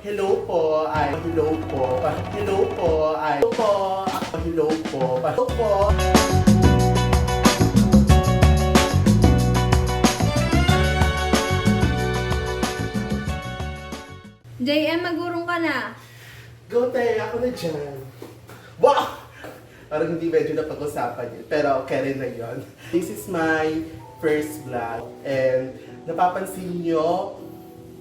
hello po, ay hello po, hello po, ay hello po, hello po, hello po. JM, magurong ka na. Go tayo, ako na dyan. Wow! Parang hindi medyo napag-usapan yun, pero okay rin na yun. This is my first vlog, and napapansin nyo,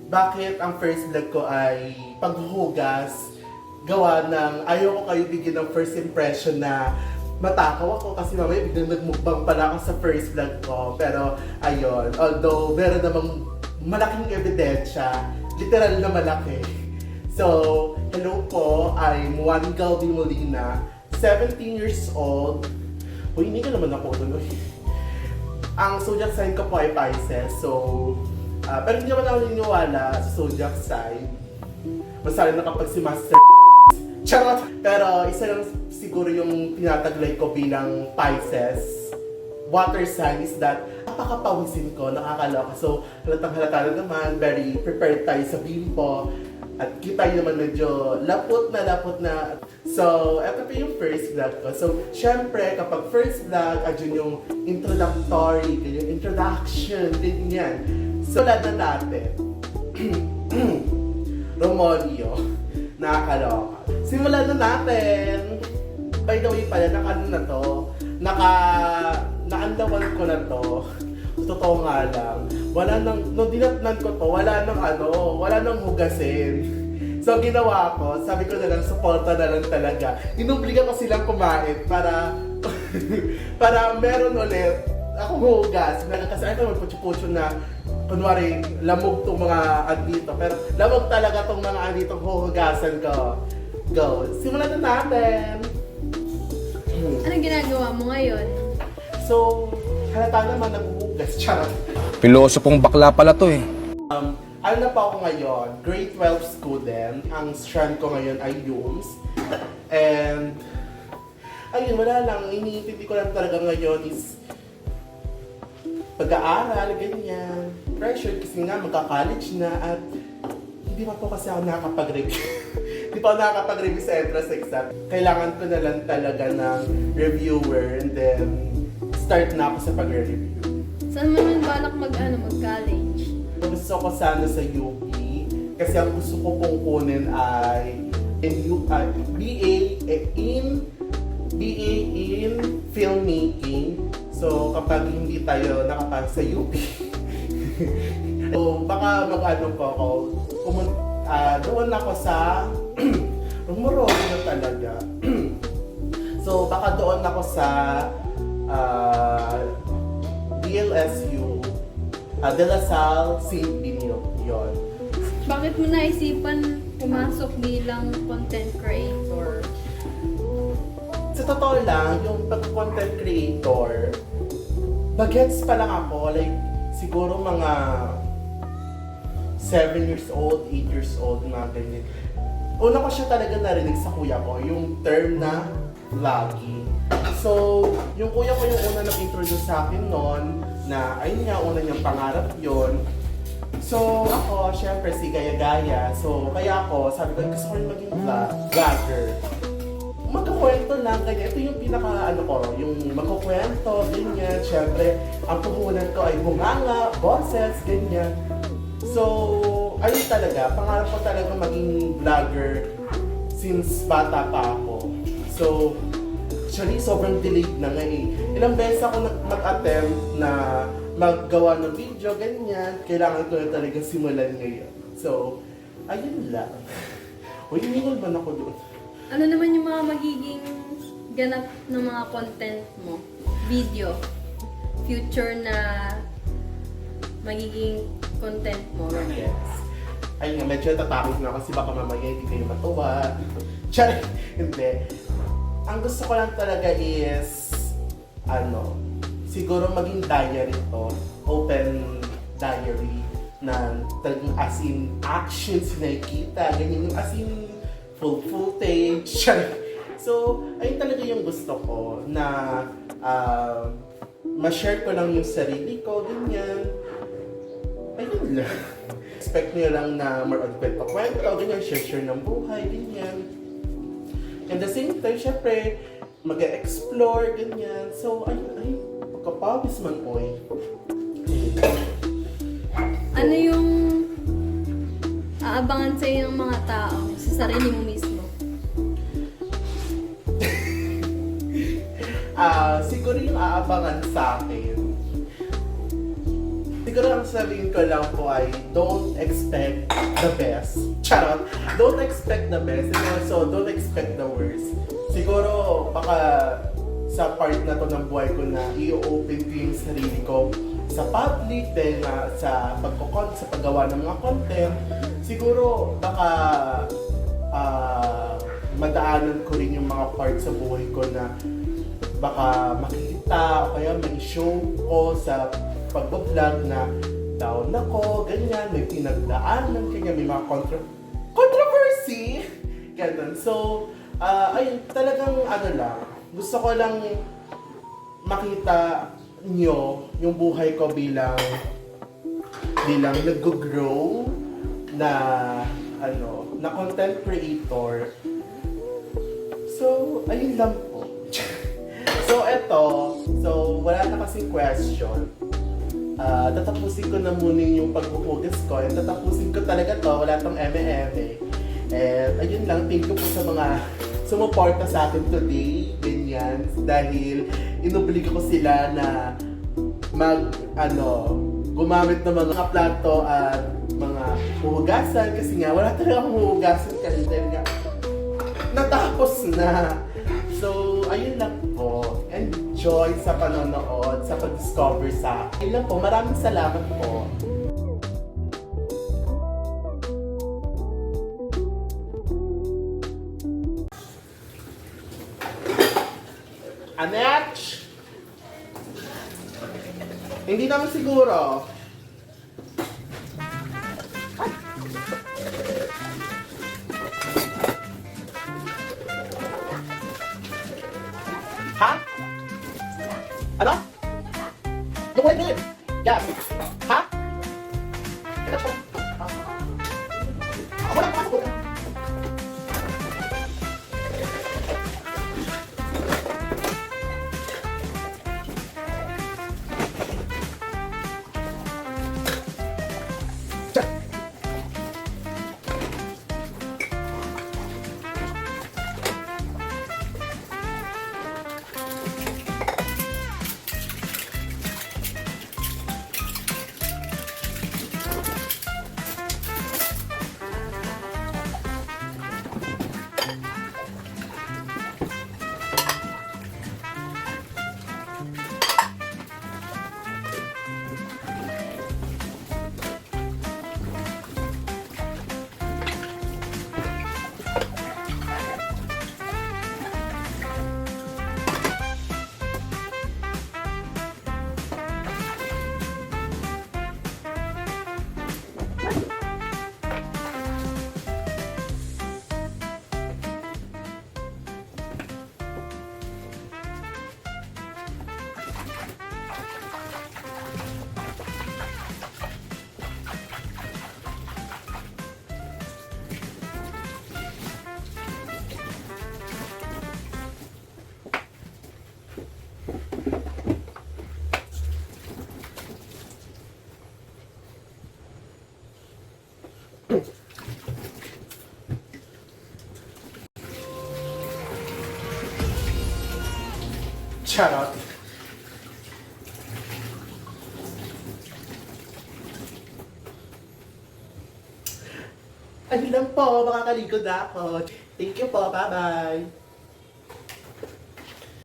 bakit ang first vlog ko ay paghuhugas, gawa ng ayaw ko kayo bigyan ng first impression na matakaw ako kasi mamaya biglang nagmukbang pala ako sa first vlog ko. Pero ayun, although meron namang malaking ebidensya, literal na malaki. So, hello po, I'm Juan Galdi Molina, 17 years old. Uy, hindi ka naman ako doon. Ang zodiac sign ko po ay Pisces, so pero hindi naman ako naniniwala sa zodiac sign. Basta rin na kapag si Master charot! Pero isa lang siguro yung tinataglay ko bilang Pisces water sign is that napakapawisin ko, nakakaloka. So halatang halata na naman, very prepared tayo sa bimpo. At kita nyo naman medyo lapot na. So, ito po yung first vlog ko. So, syempre, kapag first vlog, adyan yung introductory, yung introduction, ganyan. So, wala na natin. Romonio. Nakakaloka. Simulan na natin. By the way pala, naandawan ko na to. Totoo nga lang. Wala nang, nung dinatnan ko to, wala nang hugasin. So, ginawa ko, sabi ko na lang, suporta na lang talaga. Inubliga ko silang kumain para, para meron ulit ako hugas. Kasi ayaw magputyo-putyo na, kunwari, lamog tong mga andito. Pero lamog talaga tong mga andito huhugasan ko. Go! Simulan na natin! Anong ginagawa mo ngayon? So, halata naman naghuhugas. Charot! Pilosopong bakla pala to eh. Ano na pa ako ngayon? Grade 12 student. Ang strand ko ngayon ay UMS. And, ayun, wala lang. Iniintindi ko lang talaga ngayon is pag-aaral, ganyan. Pressure kasi nga magka-college na at hindi pa po kasi ako nakakapag-review. Hindi pa ako nakakapag-review sa entrance exam. Kailangan ko na lang talaga ng reviewer and then start na ako sa pag-review. Saan mo naman balak mag-college? Gusto ko sana sa UP kasi ang gusto ko pong kunin ay BA in filmmaking. So kapag hindi tayo nakapag sa UP, so baka mag-ano po ako, doon ako sa rumuro na talaga. So baka doon ako sa DLSU, De La Salle, St. Benilde, yun. Bakit mo naisipan pumasok bilang content creator? Sa totoo lang, yung pag-content creator, bagets pa lang ako, like, siguro mga 7 years old, 8 years old, mga ganyan. Una ko siya talaga narinig sa kuya ko, yung term na vlogging. So, yung kuya ko yung una nag-introduce sa akin noon, na ayun nga, una niyang pangarap yun. So, ako, syempre, si Gaya-Gaya. So, kaya ako, sabi ko, gusto ko rin maging vlogger. Magkukwento lang, ganyan. Ito yung pinaka, yung magkukwento, ganyan. Syempre, ang puhunan ko ay bunganga, boses, ganyan. So, ayun talaga, pangarap ko talaga maging vlogger since bata pa ako. So, actually, sobrang delayed na nga eh. Ilang beses ako mag-attempt na maggawa ng video, ganyan. Kailangan ko na talaga simulan ngayon. So, ayun lang. Uy, hinihol ba ako doon? Ano naman yung mga magiging ganap ng mga content mo? Video? Future na magiging content mo? Yes. Ayun nga, medyo tatakot na kasi baka mamaya hindi kayo matuwa. Charing! Hindi. Ang gusto ko lang talaga is, siguro maging diary to, open diary na talagang as in actions nakikita, ganyan yung as in full footage. So, ayun talaga yung gusto ko na ma-share ko lang yung sarili ko, ganyan. Ayun lang. expect nyo lang na more on kwento-kwento, ganyan, share ng buhay, ganyan. And the same time, syempre, mag-explore, ganyan. So, ay, pagkapawis man, oy. Ano yung aabangan sa'yo ng mga tao sa sarili mo mismo? Siguro yung aabangan sa akin. Siguro ang sabihin ko lang po ay don't expect the best. Charot! Don't expect the best and also don't expect the worst. Siguro baka sa part na to ng buhay ko na i-open ko yung sarili ko sa public dahil nga sa sa paggawa ng mga content. Siguro baka madaanan ko rin yung mga part sa buhay ko na baka makita o kaya may show ko sa pag-vlog na down ako, ganyan, may pinagdaanan, ganyan, may mga controversy, ganun. So, ayun, talagang ano lang, gusto ko lang makita nyo yung buhay ko bilang nag-grow na na content creator. So, ayun lang po. So wala na kasing question. Tatapusin ko na muna yung pagbuhugis ko. And tatapusin ko talaga to. Wala tong eme-eme. And ayun lang. Thank you po sa mga sumuporta sa akin today. Ganyan. Dahil inubliga ko sila na gumamit ng mga plato at mga huhugasan. Kasi nga, wala talaga akong huhugasan kanina. Dahil nga, natapos na. So, ayun lang po. Enjoy sa panonood, sa pag-discover sa akin. Ayun lang po. Maraming salamat po. Anetch! Hindi naman siguro. Ha? Ano? Lukulit din! Yes! Ha? Ito po. Ako lang pasok ko. Charot. Ano lang po, makakaligod na ako. Thank you po, bye-bye.